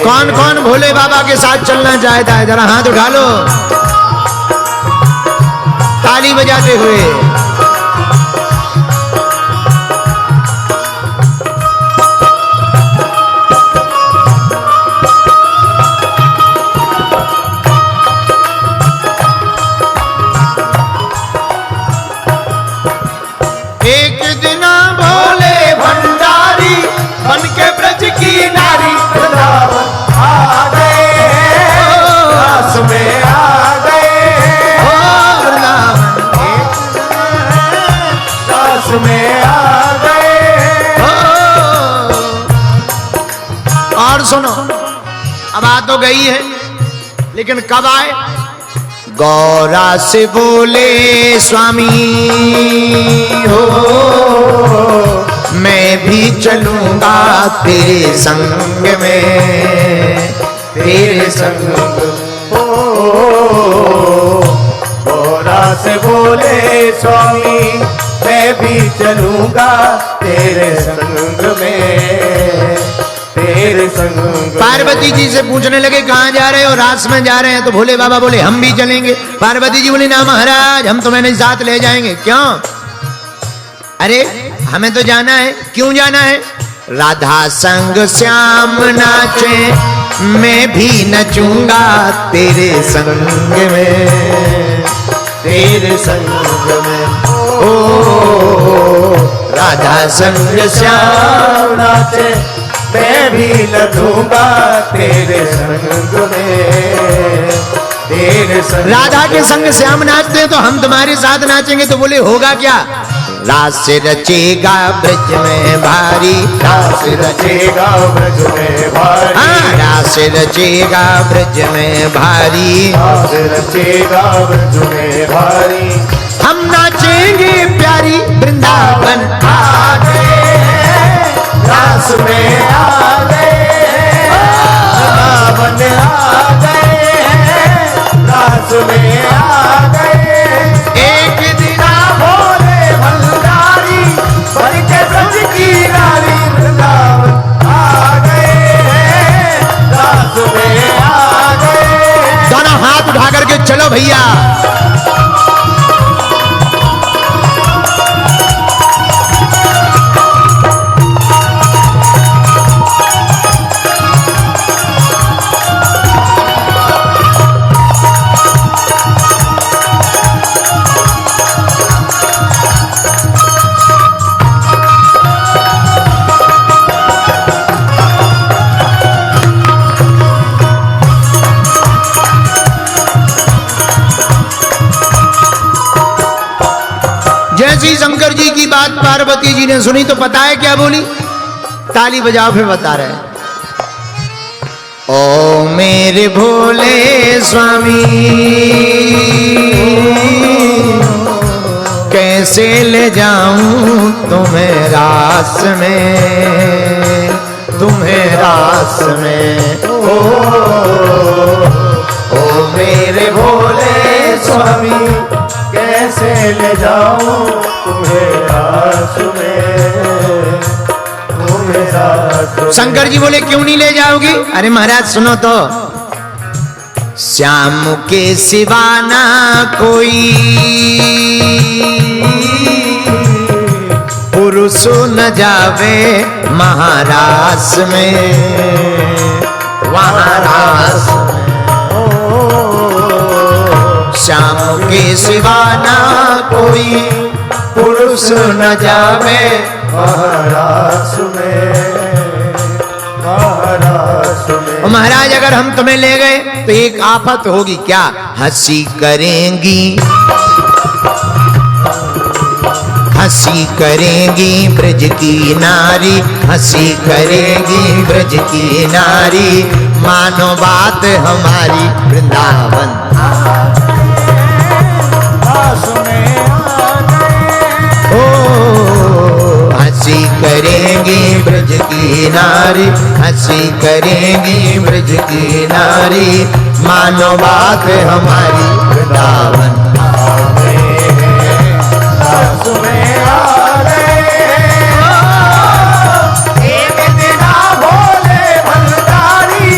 कौन कौन भोले बाबा के साथ चलना चाहता है? जरा हाथ उठा लो ताली बजाते हुए। एक दिन भोले भंडारी बन के ब्रज की नारी वृंदावन आ गए, रास में आ गए, वृंदावन रास में आ गए। और सुनो, अब आ तो गई है, लेकिन कब आए? गौरा से बोले स्वामी हो मैं भी चलूंगा तेरे संग में, तेरे संग हो। गौरा से बोले स्वामी मैं भी चलूंगा तेरे संग में, तेरे संग। पार्वती जी से पूछने लगे कहाँ जा रहे हो? रास में जा रहे हैं। तो भोले बाबा बोले हम भी चलेंगे। पार्वती जी बोली ना महाराज, हम तुम्हें नहीं साथ ले जाएंगे। क्यों? अरे हमें तो जाना है। क्यों जाना है? राधा संग श्याम नाचे मैं भी नचूंगा तेरे संग में, तेरे संग में। ओ राधा संग श्याम नाचे मैं भी नचूंगा तेरे संग में, तेरे संग। राधा के संग श्याम नाचते हैं तो हम तुम्हारे साथ नाचेंगे। तो बोले होगा क्या? रास रचेगा ब्रज में भारी, रास रचेगा ब्रज में भारी, हाँ रास रचेगा ब्रज में भारी, रास रचेगा ब्रज में भारी। हम नाचेंगे प्यारी वृंदावन आ गए, रास में आ गए, वृंदावन आ गए, रास में आ गए। एक दिन भोले भंडारी बन के ब्रज की नारी वृंदावन आ गए, रास में आ गए। दोनों हाथ उठा करके चलो भैया। जैसी शंकर जी की बात पार्वती जी ने सुनी तो पता है क्या बोली? ताली बजाओ फिर बता रहे हैं। ओ मेरे भोले स्वामी कैसे ले जाऊं तुम्हें रास में, तुम्हें रास में। ओ मेरे भोले स्वामी कैसे ले जाऊं तुम्हें रास में, तुम्हें रास में। शंकर जी बोले क्यों नहीं ले जाओगी? अरे महाराज सुनो तो, श्याम के सिवा ना कोई पुरुष न जावे महारास में, वहाँ रास में। श्याम के सिवा ना कोई पुरुष न जावे महारास में, महारास में। महाराज अगर हम तुम्हें ले गए तो एक आफत होगी। क्या? हंसी करेंगी, हंसी करेंगी ब्रज की नारी, हंसी करेंगी ब्रज की नारी। मानो बात हमारी वृंदावन हंसी करेंगी ब्रज की नारी, हंसी करेंगी ब्रज की नारी। मानो बात हमारी वृंदावन एक दिन भोले भंडारी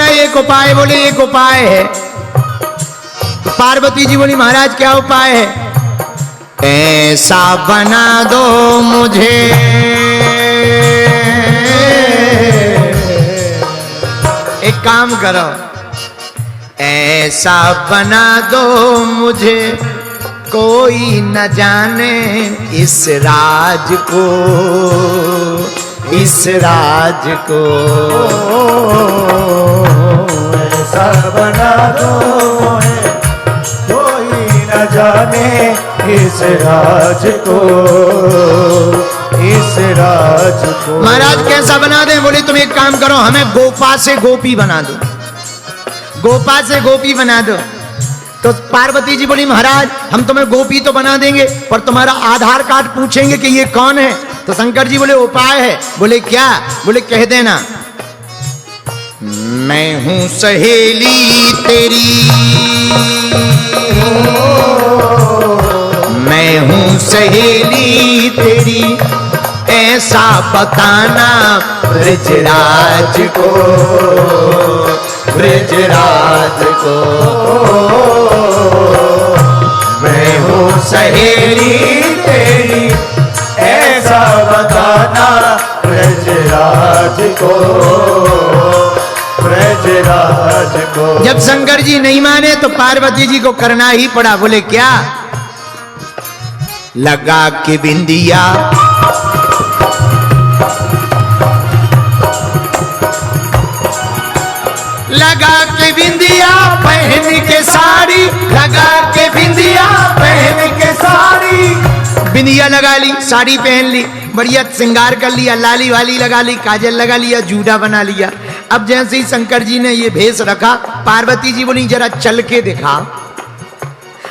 है एक उपाय, बोले एक उपाय है। तो पार्वती जी बोली महाराज क्या उपाय है? ऐसा बना दो मुझे, एक काम करो, ऐसा बना दो मुझे कोई न जाने इस राज को, इस राज को। ऐसा बना दो कोई न जाने इस राज को, इस राज को। महाराज कैसा बना दें? बोले तुम एक काम करो, हमें गोपा से गोपी बना दो, गोपा से गोपी बना दो। तो पार्वती जी बोली महाराज हम तुम्हें गोपी तो बना देंगे, पर तुम्हारा आधार कार्ड पूछेंगे कि ये कौन है। तो शंकर जी बोले उपाय है। बोले क्या? बोले कह देना मैं हूं सहेली तेरी, मैं हूं सहेली तेरी, ऐसा बताना ब्रजराज को, ब्रजराज को। मैं हूँ सहेली तेरी, ऐसा बताना ब्रजराज को, ब्रजराज को। जब शंकर जी नहीं माने तो पार्वती जी को करना ही पड़ा। बोले क्या? लगा के बिंदिया, लगा के बिंदिया पहन के साड़ी, लगा के बिंदिया पहन के साड़ी। बिंदिया लगा ली, साड़ी पहन ली, बढ़िया श्रृंगार कर लिया, लाली वाली लगा ली, काजल लगा लिया, जूड़ा बना लिया। अब जैसे ही शंकर जी ने ये भेष रखा, पार्वती जी बोली जरा चल के दिखा।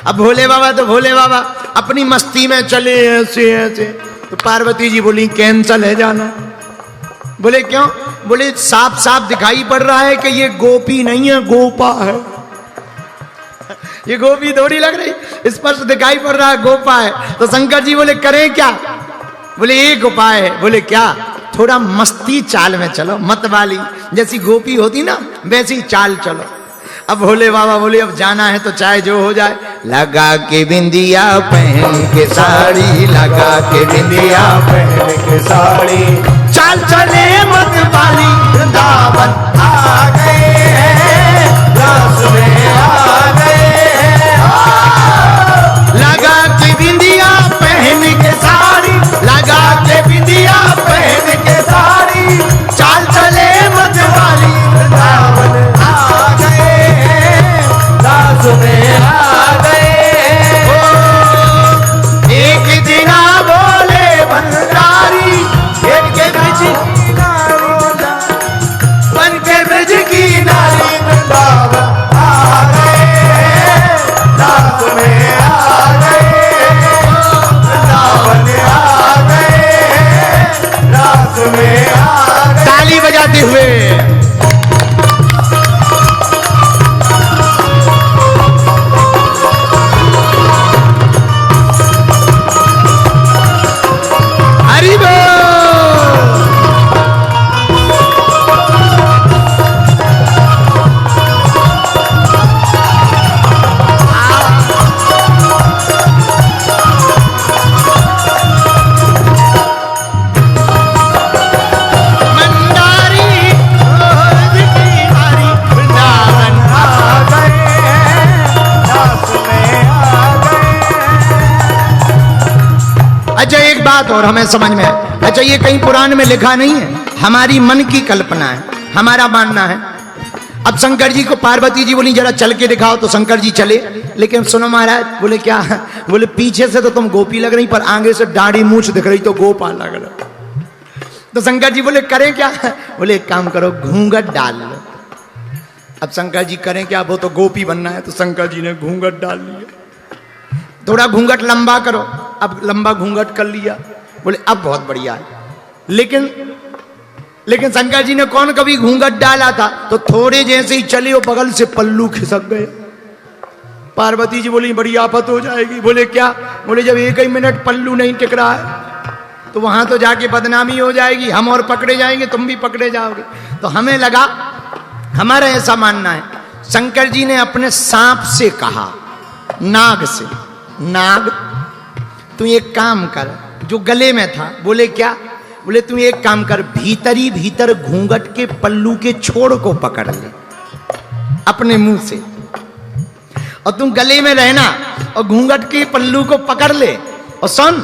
अब भोले बाबा तो भोले बाबा अपनी मस्ती में चले ऐसे ऐसे। तो पार्वती जी बोली कैंसल है जाना। बोले क्यों? बोले साफ साफ दिखाई पड़ रहा है कि ये गोपी नहीं है, गोपा है। ये गोपी थोड़ी लग रही, स्पष्ट दिखाई पड़ रहा है गोपा है। तो शंकर जी बोले करें क्या? बोले एक उपाय है। बोले क्या? थोड़ा मस्ती चाल में चलो, मत वाली, जैसी गोपी होती ना वैसी चाल चलो। अब भोले बाबा बोले अब जाना है तो चाहे जो हो जाए। लगा के बिंदिया पहन के साड़ी, लगा के बिंदिया पहन के साड़ी, चाल चले मत वाली, वृंदावन आ गए हैं, रस में आ गए हैं। लगा के बिंदिया पहन के साड़ी, लगा के बिंदिया पहन के साड़ी, चाल चले मत वाली, वृंदावन आ गए हैं, रस में आ गए हैं। एक दिना बोले भंडारी, एक के ब्रज बन के ब्रज की नारी, वृंदावन आ गए हैं, रस में आ गए हैं। वृंदावन आ गए हैं, रस में आ गए। ताली बजाते हुए हरि बोल। मंदारी रोज की नारी, वृंदावन आ गए हैं, रस में आ गए हैं। अच्छा एक बात और हमें समझ में है। अच्छा ये कहीं पुराण में लिखा नहीं है, हमारी मन की कल्पना है, हमारा मानना है। अब शंकर जी को पार्वती जी बोली जरा चल के दिखाओ, तो शंकर जी चले। लेकिन सुनो महाराज, बोले क्या? बोले पीछे से तो तुम गोपी लग रही, पर आगे से दाढ़ी मूछ दिख रही तो गोपा लग रहा। तो शंकर जी बोले करें क्या? बोले एक काम करो, घूंघट डाल लो। अब शंकर जी करें क्या? वो तो गोपी बनना है। तो शंकर जी ने घूंघट डाल लिया। थोड़ा घूंघट लंबा करो। अब लंबा घूंघट कर लिया। बोले अब बहुत बढ़िया है। लेकिन शंकर जी ने कौन कभी घूंघट डाला था? तो थोड़े जैसे ही चले वो बगल से पल्लू खिसक गए। पार्वती जी बोली बड़ी आफत हो जाएगी। बोले क्या? बोले जब एक ही मिनट पल्लू नहीं टिक रहा है तो वहां तो जाके बदनामी हो जाएगी, हम और पकड़े जाएंगे, तुम भी पकड़े जाओगे। तो हमें लगा हमारा ऐसा मानना है, शंकर जी ने अपने सांप से कहा, नाग से, नाग तू एक काम कर, जो गले में था, बोले क्या? बोले तू एक काम कर, भीतरी भीतर घूंघट के पल्लू के छोड़ को पकड़ ले अपने मुंह से, और तुम गले में रहना और घूंघट के पल्लू को पकड़ ले, और सुन,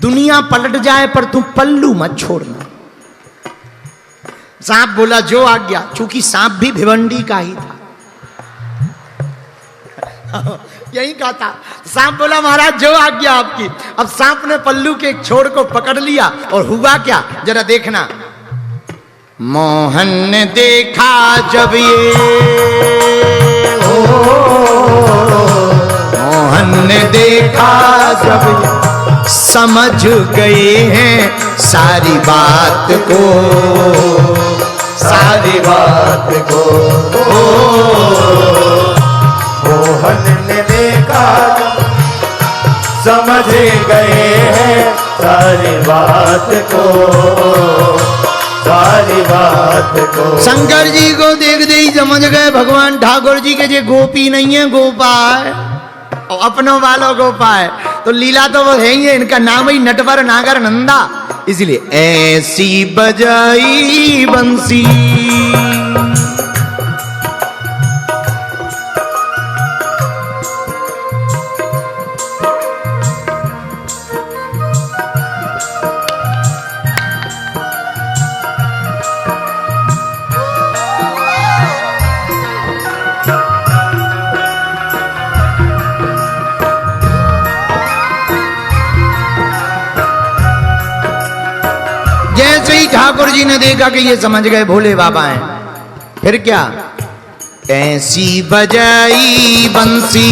दुनिया पलट जाए पर तू पल्लू मत छोड़ना। सांप बोला जो आज्ञा, चूंकि सांप भी भिवंडी का ही था यही कहा था। सांप बोला महाराज जो आज्ञा आपकी। अब सांप ने पल्लू के एक छोर को पकड़ लिया और हुआ क्या, जरा देखना। मोहन ने देखा जब ये, मोहन ने देखा जब ये, समझ गए हैं सारी बात को, सारी बात को। मोहन ने देखा समझ गए हैं सारी बात को, सारी बात को। शंकर जी को देख दे ही समझ गए भगवान ठाकुर जी के जे गोपी नहीं है, गोपा है, और अपनों वालों गोपा है, तो लीला तो वो है ही है, इनका नाम ही नटवर नागर नंदा, इसलिए ऐसी बजाई बंसी। ठाकुर जी ने देखा कि ये समझ गए भोले बाबा हैं, फिर क्या, ऐसी बजाई बंसी,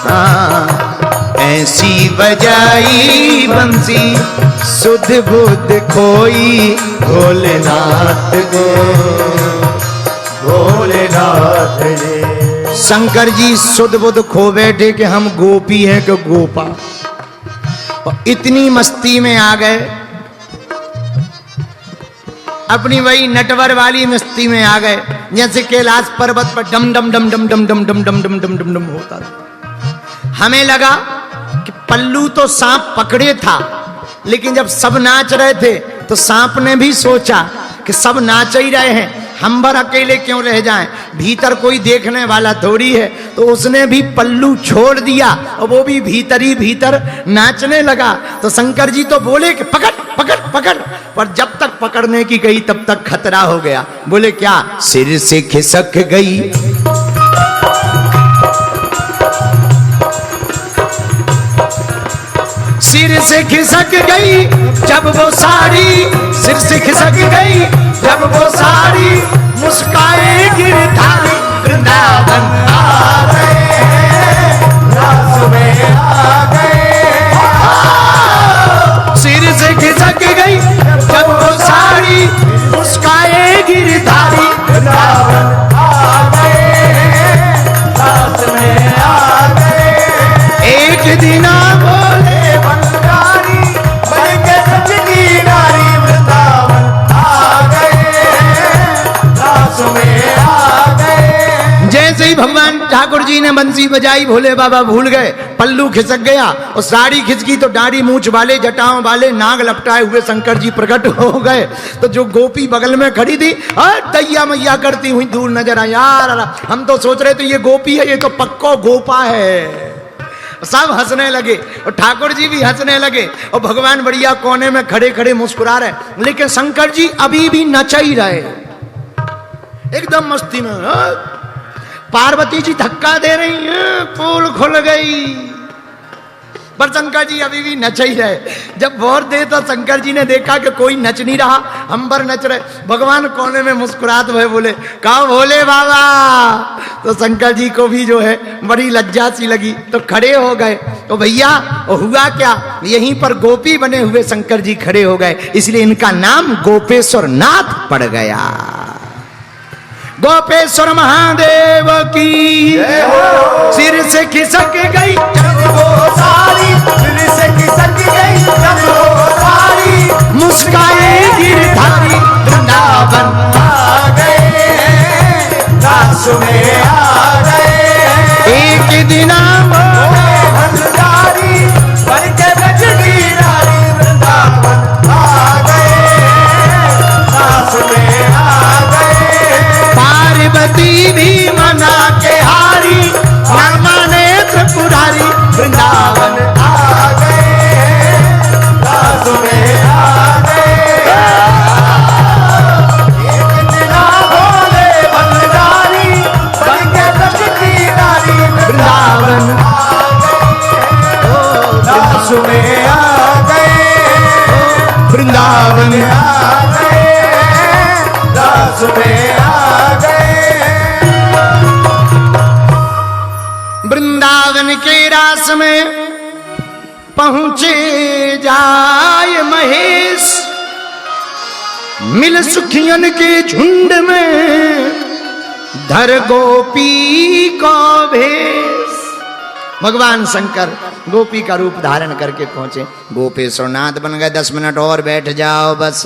हाँ, ऐसी बजाई बंसी, सुध बुध खोई भोलेनाथ को, भोलेनाथ ने। शंकर जी सुध बुध खो बैठे कि हम गोपी हैं कि गोपा, और इतनी मस्ती में आ गए, अपनी वही नटवर वाली मस्ती में आ गए, जैसे कैलाश पर्वत पर डम डम डम डम डम डम डम डम डम डम डम डम होता था। हमें लगा कि पल्लू तो सांप पकड़े था, लेकिन जब सब नाच रहे थे तो सांप ने भी सोचा कि सब नाच ही रहे हैं, हम भर अकेले क्यों रह जाएं, भीतर कोई देखने वाला थोड़ी है, तो उसने भी पल्लू छोड़ दिया और वो भी भीतर ही भीतर नाचने लगा। तो शंकर जी तो बोले कि पकड़ पकड़ पकड़, पर जब तक पकड़ने की गई तब तक खतरा हो गया। बोले क्या, सिर से खिसक गई, सिर से खिसक गई जब वो साड़ी, सिर से खिसक गई जब वो साड़ी, मुस्काए गिरधारी वृंदावन आ गए, रास में आ गए। सिर से खिसक गई जब वो साड़ी, मुस्काए गिरधारी वृंदावन आ गए, रास में आ गए। एक दिन बोले बंगारी बन के सजनी नारी, वृंदावन आ गए, रास में आ गए। जैसे ही भगवान ठाकुर जी ने बंसी बजाई, भोले बाबा भूल गए, पल्लू खिसक गया और साड़ी खिसकी तो दाढ़ी मूंछ वाले जटाओं वाले नाग लपटाए हुए शंकर जी प्रकट हो गए। तो जो गोपी बगल में खड़ी थी, दैया मैया करती हुई दूर नजर आई, यार हम तो सोच रहे थे ये गोपी है, ये तो पक्को गोपा है। सब हंसने लगे और ठाकुर जी भी हंसने लगे और भगवान बढ़िया कोने में खड़े खड़े मुस्कुरा रहे, लेकिन शंकर जी अभी भी नच ही रहे एकदम मस्ती में। पार्वती जी धक्का दे रही हैं, पोल खुल गई, पर शंकर जी अभी भी नच ही रहे। जब बहुत देर तो शंकर जी ने देखा कि कोई नच नहीं रहा, हम पर नच रहे, भगवान कोने में मुस्कुरात हुए बोले, कहा भोले बाबा। तो शंकर जी को भी जो है बड़ी लज्जा सी लगी, तो खड़े हो गए। तो भैया हुआ क्या, यहीं पर गोपी बने हुए शंकर जी खड़े हो गए, इसलिए इनका नाम गोपेश्वर नाथ पड़ गया। गोपेश्वर महादेव की सिर से खिसक गई जब वो साड़ी, सिर से खिसक गई जब वो साड़ी, मुस्काए गिरधारी वृंदावन आ गए रास में आ गए एक दिन भंडारी बन के ब्रज की नारी वृंदावन आ गए रास में आ गए पार्वती भी मना के हारी नरमा नेत्र पुरारी वृंदावन आ गए रास में आ गए एक दिन भोले भंडारी बन के ब्रज की नारी वृंदावन रास में आ गए वृंदावन आ गए रास में आ गए वृंदावन के रास में पहुंचे जाय महेश मिल सुखियन के झुंड में धर गोपी को भेष भगवान शंकर गोपी का रूप धारण करके पहुंचे गोपेश्वरनाथ बन गए 10 मिनट और बैठ जाओ बस